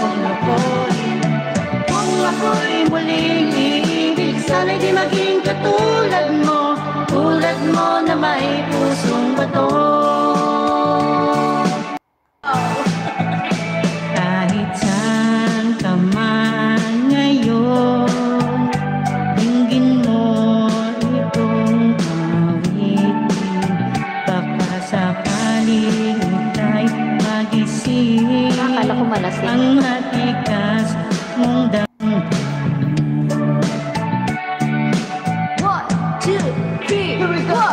iyong lokohin. Kung ako'y muling iibig, sana'y di maging katulad mo, tulad mo na may pusong bato. Kahit saan ka man ngayon, dinggin mo itong awitin. Baka sakaling ika'y magising Akala ko malasing. ang matikas mong damdamin. 1, 2, 3, here we go!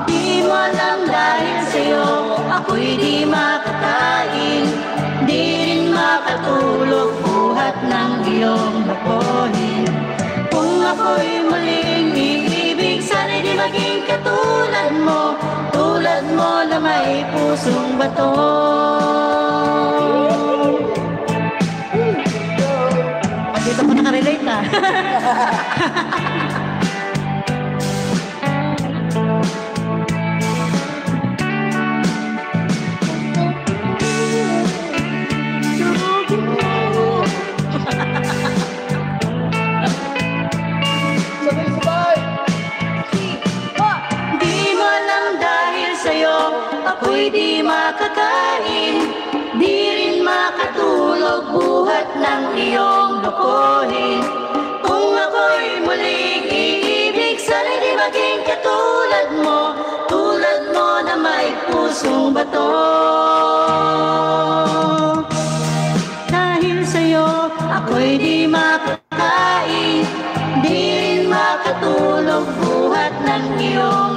Di mo alam dahil sa'yo ako'y di makakain, di rin makatulog buhat ng iyong lokohin. Kung ako'y muling iibig, sana'y di maging katulad mo, tulad mo na may pusong bato. Dito ko nakarelate ah. Di mo alam dahil sa'yo ako'y di makakain, di rin makatulog buhat ng iyong lokohin. Kung ako'y muling iibig, sana'y di maging katulad mo, tulad mo na may pusong bato. Dahil sa'yo ako'y di makakain, di rin makatulog buhat ng iyong